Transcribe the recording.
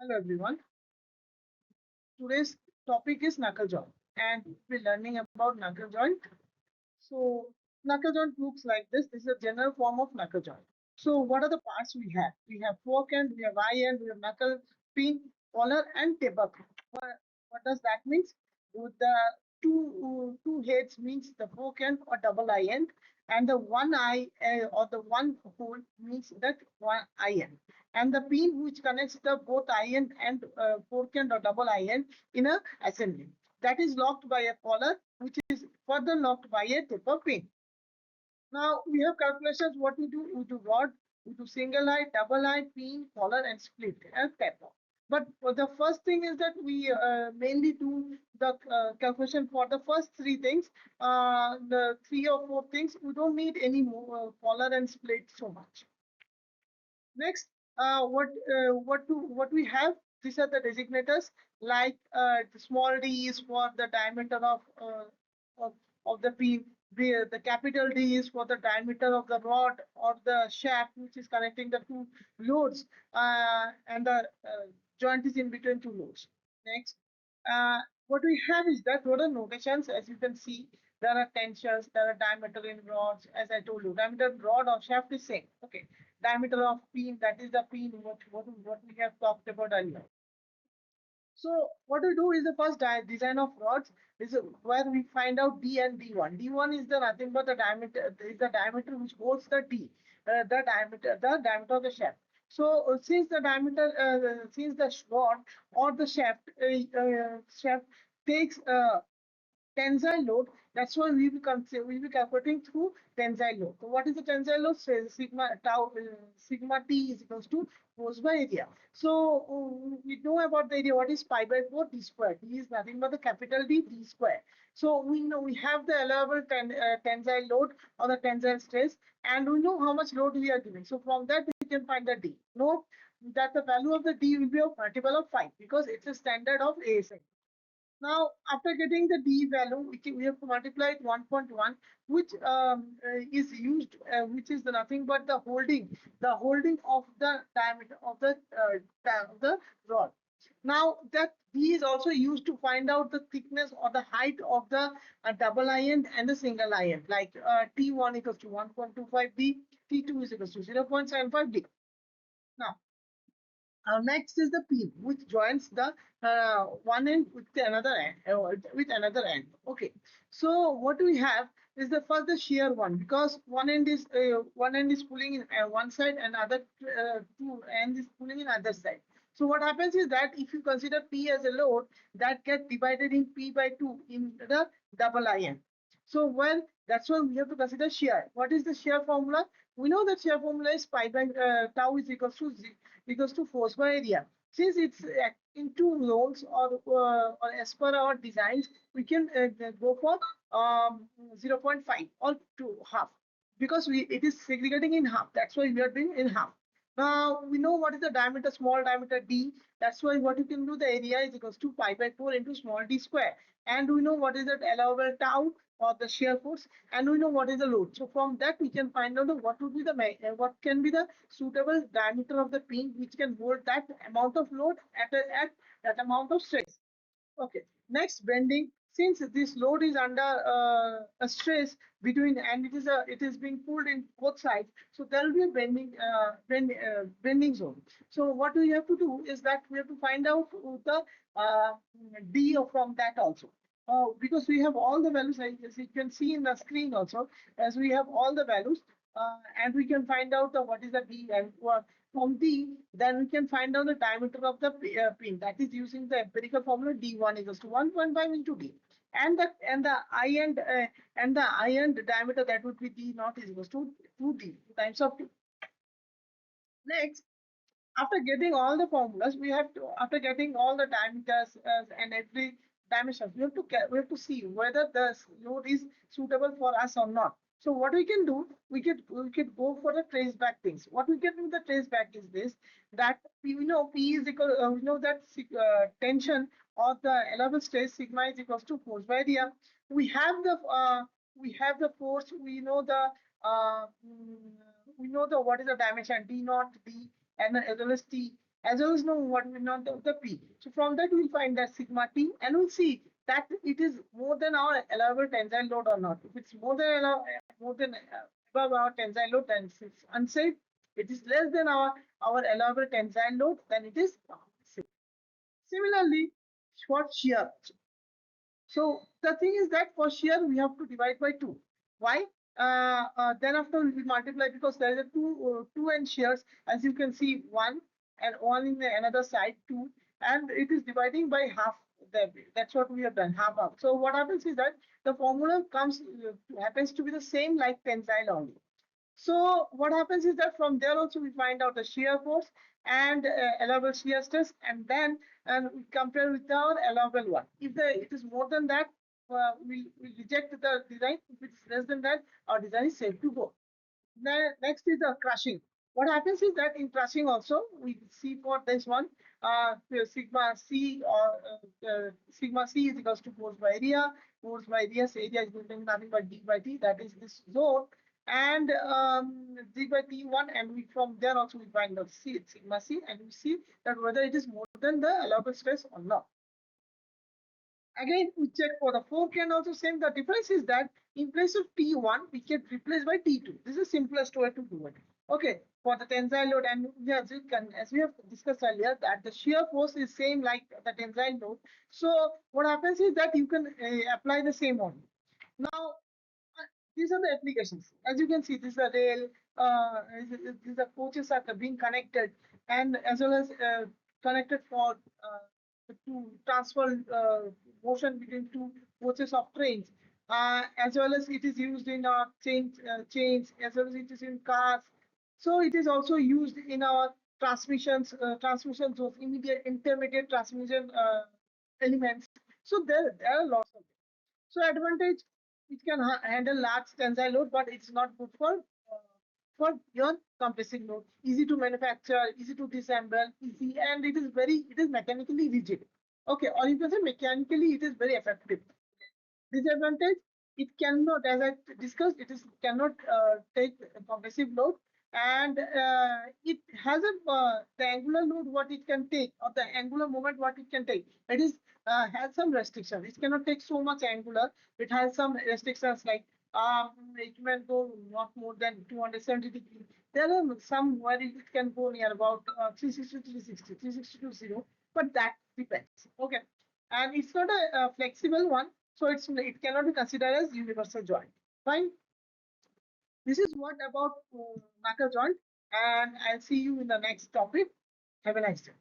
Hello everyone. Today's topic is knuckle joint, and we're learning about knuckle joint. So knuckle joint looks like this. This is a general form of knuckle joint. So what are the parts we have? We have fork end, we have eye end, we have knuckle, pin, collar, and taper. What does that mean? With the two heads means the fork end or double eye end, and the one eye or the one hole means that one eye end, and the pin which connects the both eye end and fork end or double eye end in a assembly that is locked by a collar which is further locked by a taper pin. Now we have calculations. What we do rod, we do single eye, double eye, pin, collar, and split and taper. But the first thing is that we mainly do the calculation for the first three things. The three or four things we don't need any more collar and split so much. Next, what we have? These are the designators. Like the small d is for the diameter of, of the pin. The capital D is for the diameter of the rod or the shaft, which is connecting the two loads, and the joint is in between two loads. Next, uh, what we have is that what are notations. As you can see, there are tensions, there are diameter in rods. As I told you, diameter rod or shaft is same. Okay, diameter of pin, that is the pin what we have talked about earlier. So what we do is the first design of rods is where we find out D and D1. D1 is the nothing but the diameter, is the diameter which holds the D, the diameter of the shaft. So since the rod or the shaft takes tensile load. That's why we will be calculating through tensile load. So what is the tensile load? So sigma t is equals to force by area. So we know about the area. What is pi by 4 d square? D is nothing but the capital D square. So we know we have the allowable tensile load or the tensile stress, and we know how much load we are giving. So from that we can find the D. Note that the value of the D will be a multiple of 5 because it's a standard of ASI. Now, after getting the D value, we have to multiply it 1.1, which is used, which is nothing but the holding of the diameter of the rod. Now, that D is also used to find out the thickness or the height of the double iron and the single iron. Like T1 equals to 1.25 D, T2 is equals to 0.75 D. Now, next is the pin, which joins the one end with the another end, with another end. Okay. So what we have is the first the shear one, because one end is pulling in one side and other two end is pulling in other side. So what happens is that if you consider P as a load, that gets divided in P by 2 in the double iron. So well, that's why we have to consider shear. What is the shear formula? We know that shear formula is pi by tau is equals to force by area. Since it's in two zones or as per our designs, we can go for 0.5 or to half because it is segregating in half. That's why we are doing in half. Now we know what is the diameter, small diameter d. That's why what you can do, the area is equals to pi by 4 into small d square. And we know what is the allowable tau or the shear force, and we know what is the load. So from that we can find out what would be the what can be the suitable diameter of the pin which can hold that amount of load at that amount of stress. Okay. Next, bending. Since this load is under a stress between, and it is being pulled in both sides, so there will be a bending zone. So what we have to do is that we have to find out the uh, d from that also. Because we have all the values, as you can see in the screen also, as we have all the values, and we can find out what is the d, and from D, then we can find out the diameter of the pin. That is using the empirical formula D1 equals to 1.5 into D. And the iron diameter, that would be D naught is equals to 2D times of 2. Next, after getting all the formulas, we have to, after getting all the diameters and every dimension, we have to see whether the load is suitable for us or not. So what we can do, we could go for the trace back things. What we can do with the trace back is this, that we know P is equal, we know that tension or the allowable stress sigma is equals to force by area. We have the force. Uh, mm, we know the what is the dimension D naught D and as well as T. as well as know what is not of the P. So from that we'll find that sigma T, and we'll see that it is more than our allowable tensile load or not. If it's more than above our tensile load, then it's unsafe. It is less than our allowable tensile load, then it is safe. Similarly, for shear. So the thing is that for shear we have to divide by 2. Why? Then after we multiply, because there is a two end shears, as you can see, one and one in the another side, 2, and it is dividing by half. That's what we have done, half. So what happens is that the formula comes happens to be the same like tensile only. So what happens is that from there also we find out the shear force and allowable shear stress, and then we compare with our allowable one. If it is more than that, we reject the design. If it's less than that, our design is safe to go. Next is the crushing. What happens is that in crushing also we see for this one, sigma c or sigma c is equals to force by area. Force by area is nothing but d by t. That is this zone, and d by t1, and we from there also we find out c sigma c, and we see that whether it is more than the allowable stress or not. Again, we check for the 4 can also same. The difference is that in place of T1, we get replaced by T2. This is the simplest way to do it. Okay, for the tensile load, and as we have discussed earlier, that the shear force is same like the tensile load. So what happens is that you can apply the same one. Now, these are the applications. As you can see, this is a rail. These are coaches are being connected, and as well as connected for to transfer motion between two coaches of trains. As well as it is used in our chains, as well as it is in cars. So it is also used in our transmissions of immediate intermediate transmission elements. So there are lots of. So advantage, it can handle large tensile load, but it's not good for your compressive load. Easy to manufacture, easy to disassemble, easy, and it is mechanically rigid. Okay, or you can say mechanically it is very effective. Disadvantage, it cannot, as I discussed, it is cannot take compressive load, and it has the angular load what it can take, or the angular moment what it can take. It is has some restrictions. It cannot take so much angular. It has some restrictions like it can go not more than 270 degrees. There are some where it can go near about 360 to 360, 360 to 0, but that depends. Okay, and it's not a flexible one, so it cannot be considered as universal joint. Fine. This is what about knuckle joint, and I'll see you in the next topic. Have a nice day.